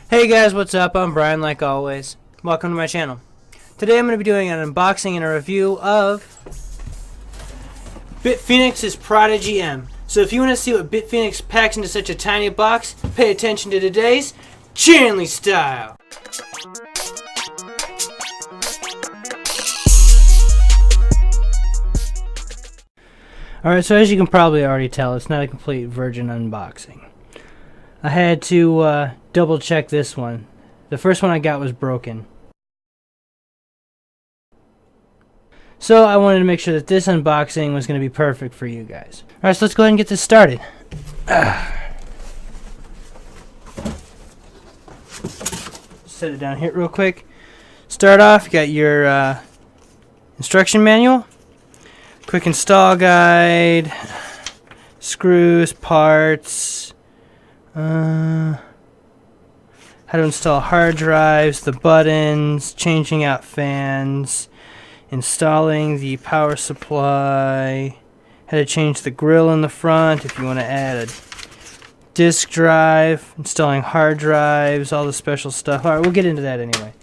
Hey guys, what's up? I'm Brian, like always. Welcome to my channel. Today I'm going to be doing an unboxing and a review of Bitfenix's Prodigy M. So if you want to see what Bitfenix packs into such a tiny box, pay attention to today's Chanley style. Alright, so as you can probably already tell, it's not a complete virgin unboxing. I had to double check this one. The first one I got was broken. So I wanted to make sure that this unboxing was going to be perfect for you guys. Alright, so let's go ahead and get this started. Set it down here real quick. Start off, you got your instruction manual, quick install guide, screws, parts, how to install hard drives, the buttons, changing out fans, installing the power supply, how to change the grill in the front if you want to add a disk drive, installing hard drives, all the special stuff. Alright, we'll get into that anyway.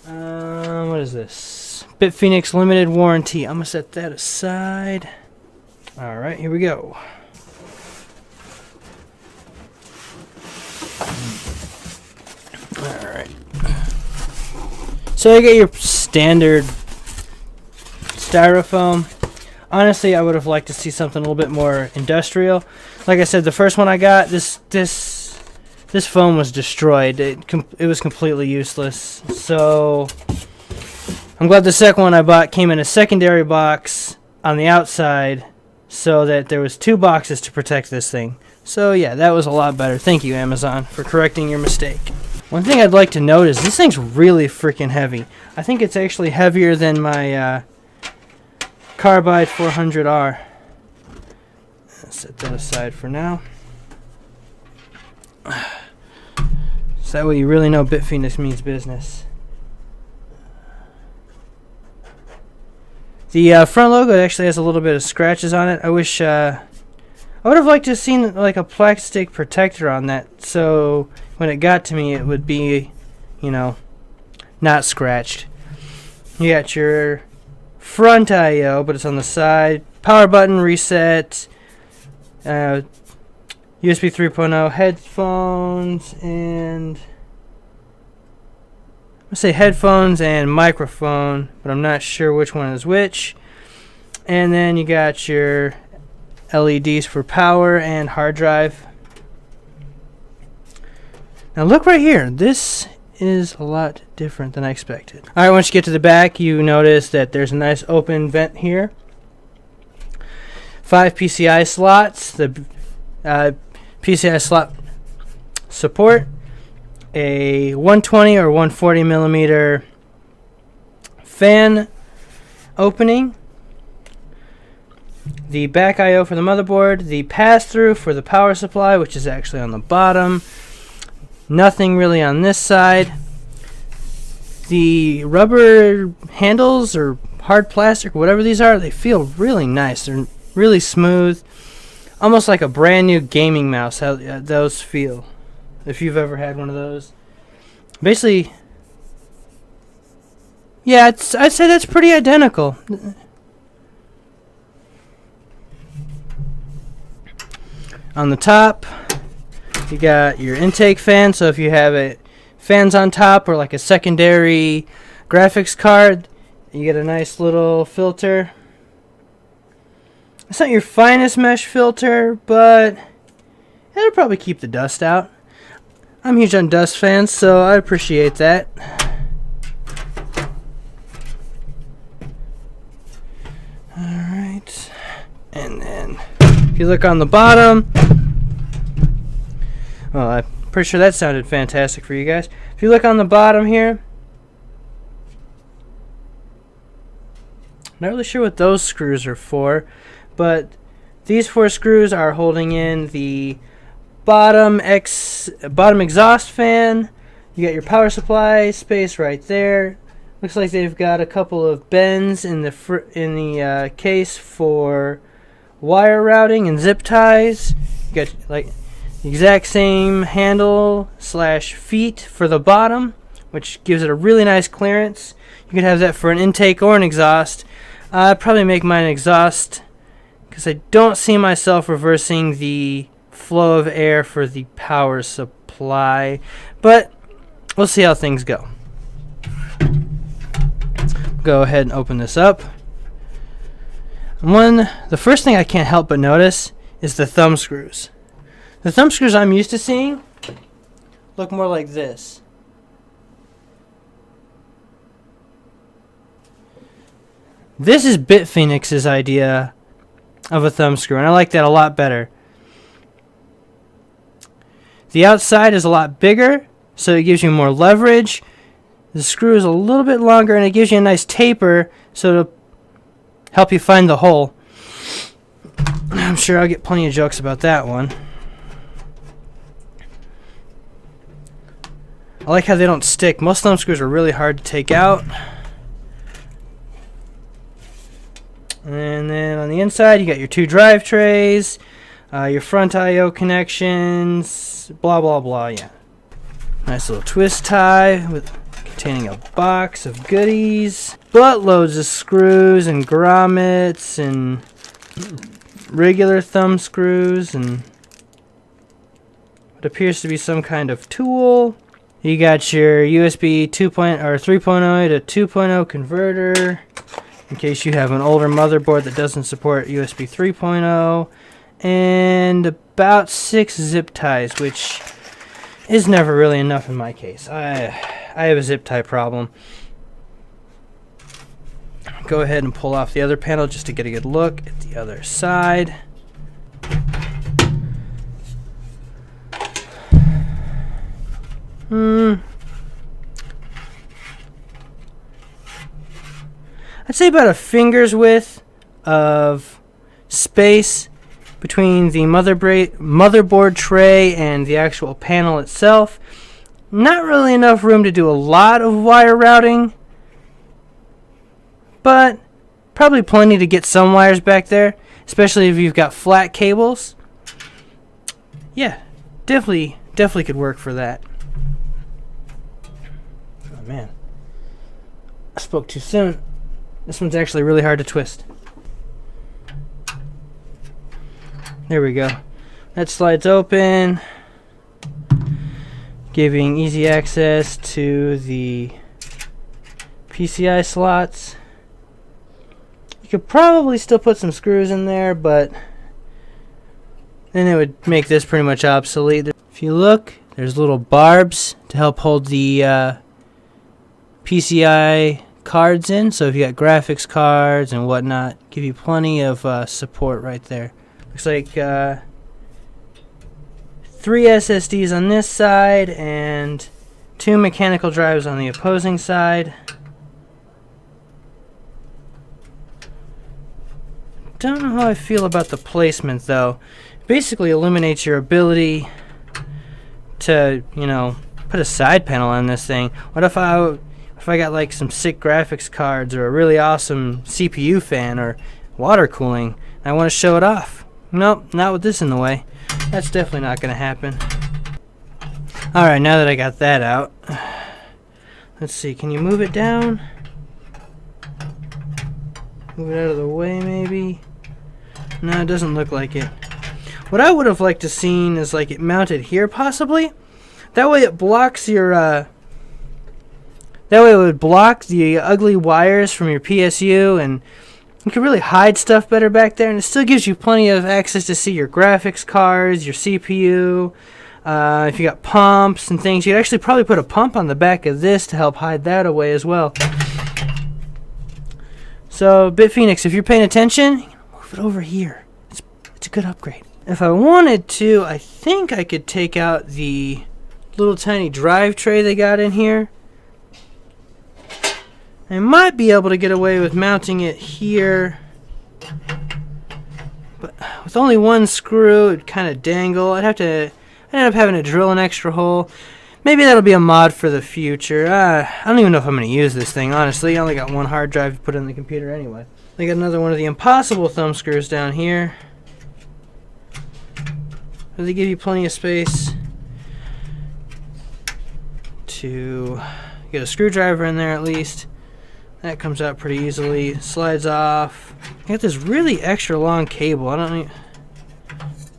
What is this? Bitfenix limited warranty. I'm going to set that aside. Alright, here we go. Alright. So you get your standard styrofoam. Honestly, I would have liked to see something a little bit more industrial. Like I said, the first one I got, this foam was destroyed. It was completely useless. So I'm glad the second one I bought came in a secondary box on the outside, so that there was two boxes to protect this thing. So yeah, that was a lot better. Thank you, Amazon, for correcting your mistake. One thing I'd like to note is this thing's really freaking heavy. I think it's actually heavier than my Carbide 400R. Set that aside for now. So that way you really know Bitfenix means business. The front logo actually has a little bit of scratches on it. I wish I would have liked to have seen like a plastic protector on that, so when it got to me it would be, you know, not scratched. You got your front I/O, but it's on the side. Power button, reset, USB 3.0, headphones, and let's say headphones and microphone, but I'm not sure which one is which. And then you got your LEDs for power and hard drive. Now look right here. This is a lot different than I expected. Alright, once you get to the back, you notice that there's a nice open vent here. 5 PCI slots. The PCI slot support a 120 or 140 millimeter fan opening, the back I/O for the motherboard, the pass-through for the power supply, which is actually on the bottom. Nothing really on this side. The rubber handles or hard plastic, whatever these are, they feel really nice. They're really smooth, almost like a brand new gaming mouse. How those feel, if you've ever had one of those. Basically, yeah, I'd say that's pretty identical. On the top, you got your intake fan, so if you have fans on top or like a secondary graphics card, you get a nice little filter. It's not your finest mesh filter, but it'll probably keep the dust out. I'm huge on dust fans, so I appreciate that. Alright. And then if you look on the bottom, well, I'm pretty sure that sounded fantastic for you guys. If you look on the bottom here, not really sure what those screws are for, but these 4 screws are holding in the bottom exhaust fan. You got your power supply space right there. Looks like they've got a couple of bends in the case for wire routing and zip ties. You got like Exact same handle slash feet for the bottom, which gives it a really nice clearance. You could have that for an intake or an exhaust. I'd probably make mine an exhaust because I don't see myself reversing the flow of air for the power supply, but we'll see how things go. Go ahead and open this up. The first thing I can't help but notice is the thumb screws. The thumb screws I'm used to seeing look more like this. This is Bitfenix's idea of a thumb screw, and I like that a lot better. The outside is a lot bigger, so it gives you more leverage. The screw is a little bit longer, and it gives you a nice taper, so it'll help you find the hole. I'm sure I'll get plenty of jokes about that one. I like how they don't stick. Most thumb screws are really hard to take out. And then on the inside, you got your 2 drive trays, your front I/O connections, blah blah blah. Yeah, nice little twist tie containing a box of goodies, buttloads of screws and grommets and regular thumb screws and what appears to be some kind of tool. You got your USB 3.0 to 2.0 converter, in case you have an older motherboard that doesn't support USB 3.0, and about 6 zip ties, which is never really enough in my case. I have a zip tie problem. Go ahead and pull off the other panel just to get a good look at the other side. I'd say about a finger's width of space between the motherboard tray and the actual panel itself. Not really enough room to do a lot of wire routing, but probably plenty to get some wires back there, especially if you've got flat cables. Yeah, definitely could work for that. Oh man, I spoke too soon. This one's actually really hard to twist. There we go. That slides open, giving easy access to the PCI slots. You could probably still put some screws in there, but then it would make this pretty much obsolete. If you look, there's little barbs to help hold the PCI cards in, so if you got graphics cards and whatnot, give you plenty of support right there. Looks like 3 SSDs on this side and 2 mechanical drives on the opposing side. Don't know how I feel about the placement though. Basically eliminates your ability to, put a side panel on this thing. What if I got like some sick graphics cards or a really awesome CPU fan or water cooling and I want to show it off? Nope, not with this in the way. That's definitely not going to happen. Alright, now that I got that out, let's see, can you move it down? Move it out of the way maybe? No, it doesn't look like it. What I would have liked to seen is like it mounted here possibly. That way it blocks your that way it would block the ugly wires from your PSU, and you can really hide stuff better back there, and it still gives you plenty of access to see your graphics cards, your CPU. If you got pumps and things, you could actually probably put a pump on the back of this to help hide that away as well. So Bitfenix, if you're paying attention, move it over here. It's a good upgrade. If I wanted to, I think I could take out the little tiny drive tray they got in here. I might be able to get away with mounting it here, but with only one screw, it'd kind of dangle. I'd end up having to drill an extra hole. Maybe that'll be a mod for the future. I don't even know if I'm going to use this thing, honestly. I only got one hard drive to put in the computer anyway. I got another one of the impossible thumb screws down here. but they give you plenty of space to get a screwdriver in there at least. That comes out pretty easily. Slides off. I got this really extra long cable. I don't need.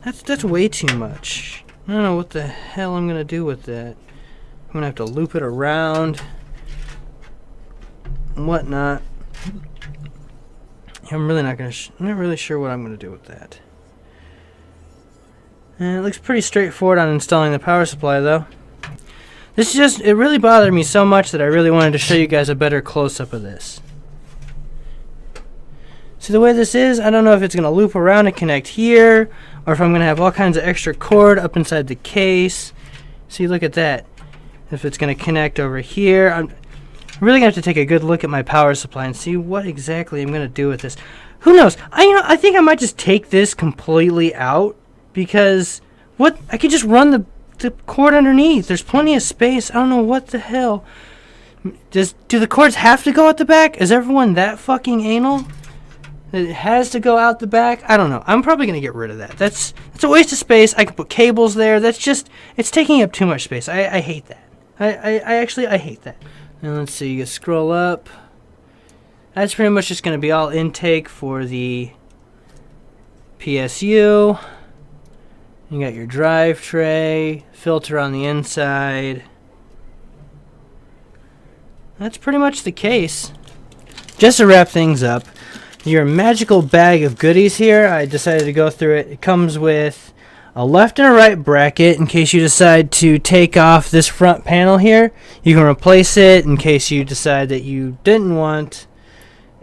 That's way too much. I don't know what the hell I'm gonna do with that. I'm gonna have to loop it around and whatnot. I'm really not gonna. I'm not really sure what I'm gonna do with that. And it looks pretty straightforward on installing the power supply, though. This just, it really bothered me so much that I really wanted to show you guys a better close-up of this. See the way this is, I don't know if it's going to loop around and connect here, or if I'm going to have all kinds of extra cord up inside the case. See, look at that. If it's going to connect over here. I'm really going to have to take a good look at my power supply and see what exactly I'm going to do with this. Who knows? I think I might just take this completely out, because I could just run the cord underneath. There's plenty of space. I don't know what the hell. Do the cords have to go out the back? Is everyone that fucking anal? It has to go out the back? I don't know. I'm probably going to get rid of that. That's a waste of space. I could put cables there. That's just, it's taking up too much space. I hate that. I hate that. And let's see, you scroll up. That's pretty much just going to be all intake for the PSU. You got your drive tray, filter on the inside. That's pretty much the case. Just to wrap things up, your magical bag of goodies here, I decided to go through it. It comes with a left and a right bracket in case you decide to take off this front panel here. You can replace it in case you decide that you didn't want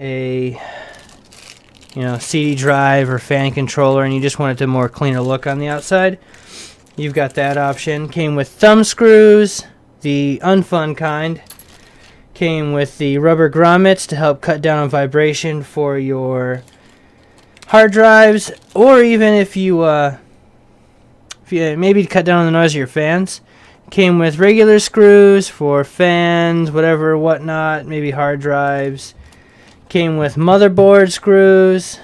a CD drive or fan controller and you just wanted a more cleaner look on the outside. You've got that option. Came with thumb screws, the unfun kind. Came with the rubber grommets to help cut down on vibration for your hard drives, or even if you maybe cut down on the noise of your fans. Came with regular screws for fans, whatever, whatnot, maybe hard drives. Came with motherboard screws,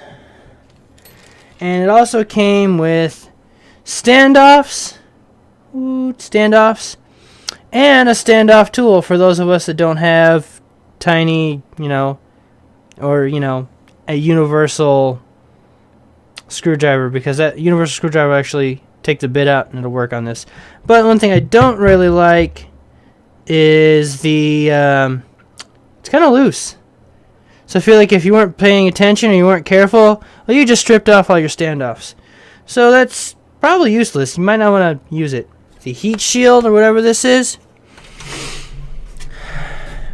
and it also came with standoffs, and a standoff tool for those of us that don't have tiny, or a universal screwdriver, because that universal screwdriver will actually take the bit out and it'll work on this. But one thing I don't really like is the it's kind of loose. So I feel like if you weren't paying attention or you weren't careful, well, you just stripped off all your standoffs. So that's probably useless. You might not want to use it. The heat shield or whatever this is.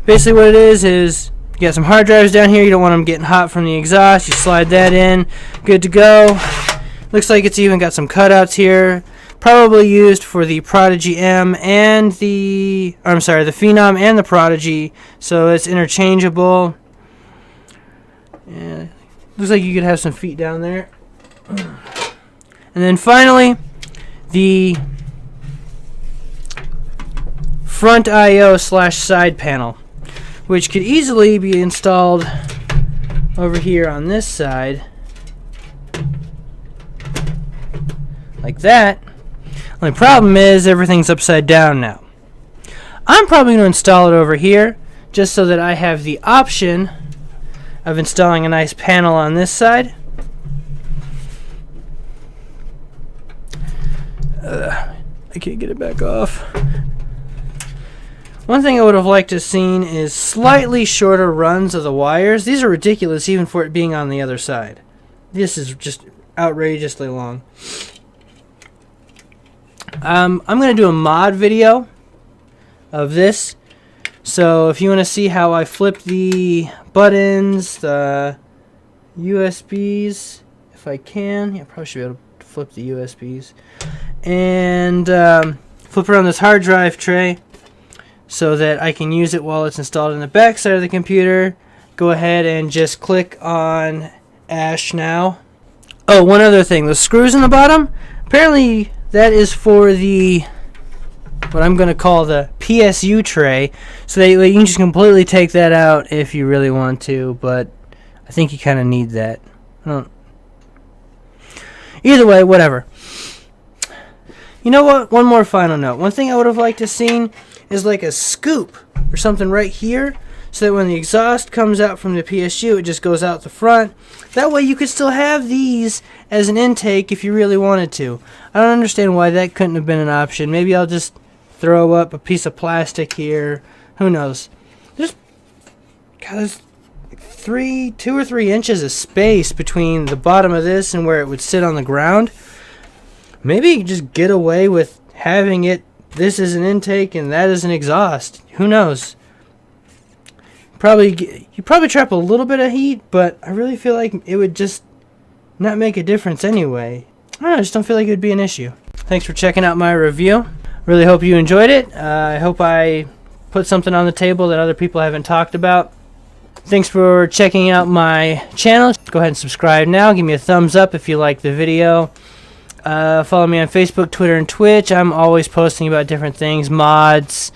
Basically what it is you got some hard drives down here. You don't want them getting hot from the exhaust. You slide that in. Good to go. Looks like it's even got some cutouts here. Probably used for the Prodigy M and the Phenom and the Prodigy. So it's interchangeable. Yeah, looks like you could have some feet down there. And then finally, the front I/O/side panel, which could easily be installed over here on this side, like that. Only problem is everything's upside down now. I'm probably going to install it over here, just so that I have the option of installing a nice panel on this side. I can't get it back off. One thing I would have liked to have seen is slightly shorter runs of the wires. These are ridiculous even for it being on the other side. This is just outrageously long. I'm going to do a mod video of this. So if you want to see how I flip the buttons, the USBs, if I can. Yeah, I probably should be able to flip the USBs. And flip around this hard drive tray so that I can use it while it's installed in the back side of the computer. Go ahead and just click on Ash now. Oh, one other thing. The screws in the bottom, apparently that is for the what I'm going to call the PSU tray, so that you can just completely take that out if you really want to, but I think you kind of need that. Either way, whatever. You know what? One more final note. One thing I would have liked to seen is like a scoop or something right here, so that when the exhaust comes out from the PSU, it just goes out the front. That way you could still have these as an intake if you really wanted to. I don't understand why that couldn't have been an option. Maybe I'll just throw up a piece of plastic here. Who knows? There's 2 or 3 inches of space between the bottom of this and where it would sit on the ground. Maybe you could just get away with having it, this is an intake and that is an exhaust. Who knows? You probably trap a little bit of heat, but I really feel like it would just not make a difference anyway. I don't know, I just don't feel like it would be an issue. Thanks for checking out my review. Really hope you enjoyed it. I hope I put something on the table that other people haven't talked about. Thanks for checking out my channel. Go ahead and subscribe now. Give me a thumbs up if you like the video. Follow me on Facebook, Twitter, and Twitch. I'm always posting about different things, mods,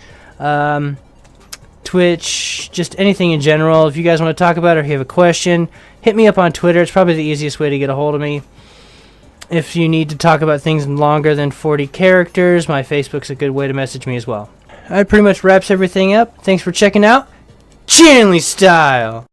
Twitch, just anything in general. If you guys want to talk about it or if you have a question, hit me up on Twitter. It's probably the easiest way to get a hold of me. If you need to talk about things longer than 40 characters, my Facebook's a good way to message me as well. That pretty much wraps everything up. Thanks for checking out Chanley Style.